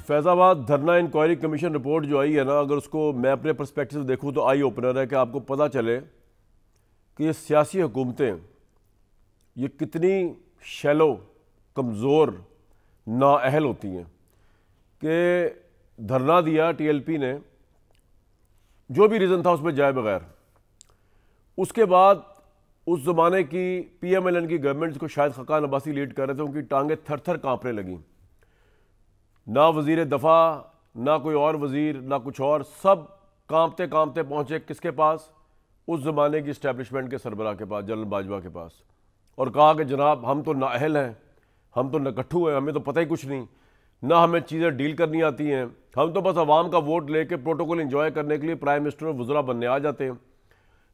फैज़ाबाद धरना inquiry commission report जो आई है ना, अगर उसको मैं अपने पर्सपेक्टिव से देखूँ तो आई ओपनर है कि आपको पता चले कि ये सियासी हुकूमतें ये कितनी शैलो, कमज़ोर, नाअहल होती हैं कि धरना दिया टीएलपी ने, जो भी रीज़न था उसमें जाए बगैर, उसके बाद उस ज़माने की पीएमएलएन की गवर्नमेंट को शायद खकान अब्बासी लीड कर रहे थे, उनकी टांगें थर थर काँपने लगी। ना वज़ीर दफ़ा, ना कोई और वज़ीर, ना कुछ और, सब कांपते कांपते पहुँचे किसके पास? उस ज़माने की इस्टेब्लिशमेंट के सरबराह के पास, जनरल बाजवा के पास, और कहा कि जनाब हम तो नाअहल हैं, हम तो नकट्ठू हैं, हमें तो पता ही कुछ नहीं, ना हमें चीज़ें डील करनी आती हैं, हम तो बस आवाम का वोट लेके प्रोटोकॉल इंजॉय करने के लिए प्राइम मिनिस्टर और वज़रा बनने आ जाते हैं।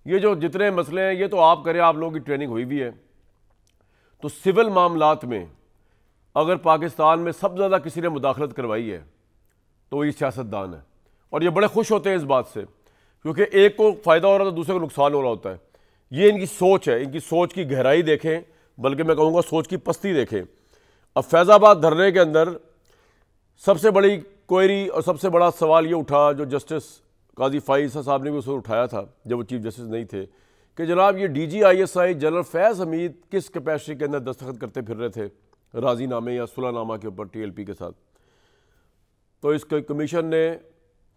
ये जो जितने मसले हैं ये तो आप करें, आप लोगों की ट्रेनिंग हुई भी है। तो सिविल मामलात में अगर पाकिस्तान में सबसे ज़्यादा किसी ने मुदाखलत करवाई है तो ये सियासतदान है, और ये बड़े खुश होते हैं इस बात से, क्योंकि एक को फ़ायदा हो रहा है तो दूसरे को नुकसान हो रहा होता है। ये इनकी सोच है, इनकी सोच की गहराई देखें, बल्कि मैं कहूँगा सोच की पस्ती देखें। अब फैज़ाबाद धरने के अंदर सबसे बड़ी क्वेरी और सबसे बड़ा सवाल ये उठा, जो जस्टिस काजी फ़ाइज़ साहब ने भी उसे उठाया था जब वो चीफ जस्टिस नहीं थे, कि जनाब ये DGISI जनरल फैज़ हमीद किस कैपेसिटी के अंदर दस्तखत करते फिर रहे थे राज़ीनामे या सुलहनामा के ऊपर टीएलपी के साथ। तो इस कमीशन ने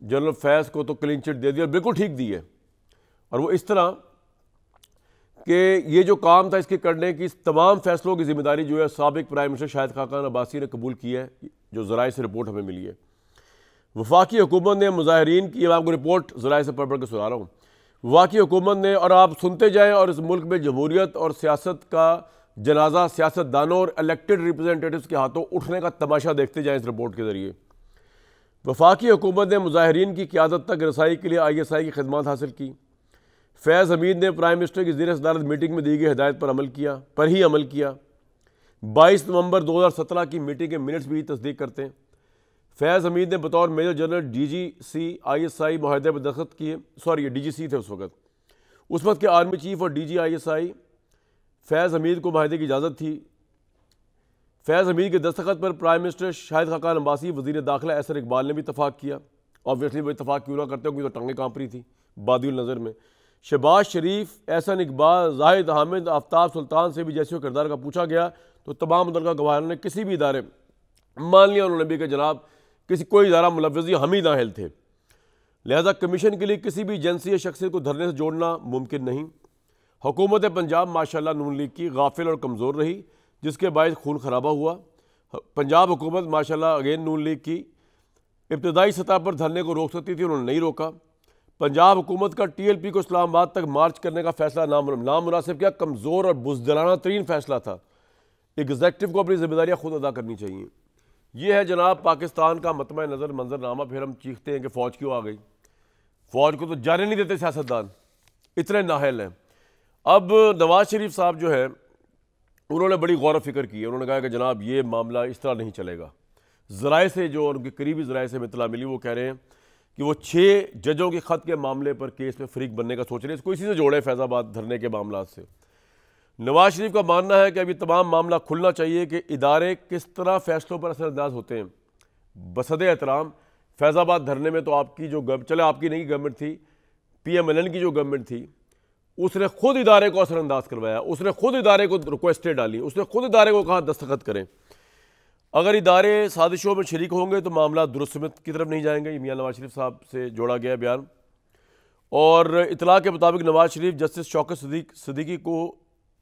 जनरल फैज़ को तो क्लीन चिट दे दिया, बिल्कुल ठीक दी है, और वो इस तरह कि ये जो काम था इसके करने की तमाम फैसलों की जिम्मेदारी जो है साबिक प्राइम मिनिस्टर शाहिद खाकान अब्बासी ने कबूल की है, जो ज़राए से रिपोर्ट हमें मिली है। वफाकी हुकूमत ने मुजाहिरीन की, आपको रिपोर्ट ज़राए से पढ़ पढ़ के सुना रहा हूँ, वफाकी हुकूमत ने, और आप सुनते जाएँ, और इस मुल्क में जमहूरियत और सियासत का जनाजा सियासतदानों और इलेक्टेड रिप्रेजेंटेटिव्स के हाथों उठने का तमाशा देखते जाएँ इस रिपोर्ट के ज़रिए। वफाकी हुकूमत ने मुजाहिरीन की क़यादत तक रसाई के लिए ISI की खिदमत हासिल की। फैज़ हमीद ने प्राइम मिनिस्टर की ज़ेर सदारत मीटिंग में दी गई हिदायत पर अमल किया। 22 नवंबर 2017 की मीटिंग के मिनट्स भी तस्दीक करते हैं। फैज़ हमीद ने बतौर मेजर जनरल DGC ISI माहदे पर दस्तखत किए, सॉरी ये DGC थे उस वक्त के आर्मी चीफ और DGISI फैज़ हमीद को माहदे की इजाज़त थी। फैज़ हमीद के दस्तखत पर प्राइम मिनिस्टर शाहिद खाकान अब्बासी, वज़ीर दाखिला एहसन इकबाल ने भी इतफाक़ किया। ऑब्वियसली वो इतफाक़ क्यों ना करते, उनकी तो टांगें काँप रही थी बादियुल नज़र में। शहबाज शरीफ, एहसन इकबाल, जाहिद हामिद, आफ्ताब सुल्तान से भी जैसे वो किरदार का पूछा गया तो तमाम मुतल्लिक़ा गवाहारों ने किसी भी इदारे मान लिया उन्होंने भी कि जनाब किसी कोई इदारा मुलव्वज़, हम ही नाअहल थे। लिहाजा कमीशन के लिए किसी भी एजेंसी या शख्सियत को धरने से जोड़ना मुमकिन नहीं। हुकूमत पंजाब माशाल्लाह नून लीग की गाफिल और कमज़ोर रही, जिसके बायस खून खराबा हुआ। पंजाब हुकूमत माशाल्लाह अगेन नून लीग की इब्तदाई सतह पर धरने को रोक सकती थी, उन्होंने नहीं रोका। पंजाब हुकूमत का TLP को इस्लामाबाद तक मार्च करने का फैसला नामुनासिब, क्या कमज़ोर और बुज़दिलाना तरीन फैसला था। एग्जेक्टिव को अपनी जिम्मेदारियाँ खुद अदा करनी चाहिए। ये है जनाब पाकिस्तान का मतमा नज़र मंजरनामा। फिर हम चीखते हैं कि फ़ौज क्यों आ गई, फ़ौज को तो जाने नहीं देते सियासतदान, इतने नाहल हैं। अब नवाज शरीफ साहब जो है उन्होंने बड़ी गौर फिक्र की है। उन्होंने कहा कि जनाब ये मामला इस तरह नहीं चलेगा। ज़राए से, जो उनके करीबी ज़राए से इत्तला मिली, वो कह रहे हैं कि वो 6 जजों के ख़त के मामले पर केस में फ़रीक बनने का सोच रहे हैं। इसको इसी से जोड़े फैज़ाबाद धरने के मामला से। नवाज शरीफ का मानना है कि अभी तमाम मामला खुलना चाहिए कि इदारे किस तरह फ़ैसलों पर असरअंदाज होते हैं। बसदे एहतराम फैज़ाबाद धरने में तो आपकी जो चले आपकी नहीं गवर्नमेंट थी, PMLN की जो गवर्नमेंट थी, उसने खुद इदारे को असरअंदाज करवाया, उसने खुद इदारे को रिक्वेस्टें डाली, उसने खुद इदारे को कहा दस्तखत करें। अगर इदारे साजिशों में शरीक होंगे तो मामला दुरुस्त की तरफ नहीं जाएंगे। मियाँ नवाज शरीफ साहब से जोड़ा गया बयान। और इतला के मुताबिक नवाज शरीफ जस्टिस शौकत सिद्दीकी को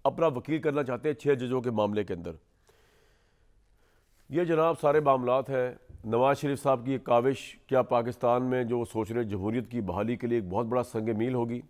अपना वकील करना चाहते हैं 6 जजों के मामले के अंदर। ये जनाब सारे मामलात हैं। नवाज शरीफ साहब की एक काविश क्या पाकिस्तान में जो सोच रहे जमहूरियत की बहाली के लिए एक बहुत बड़ा संग मील होगी।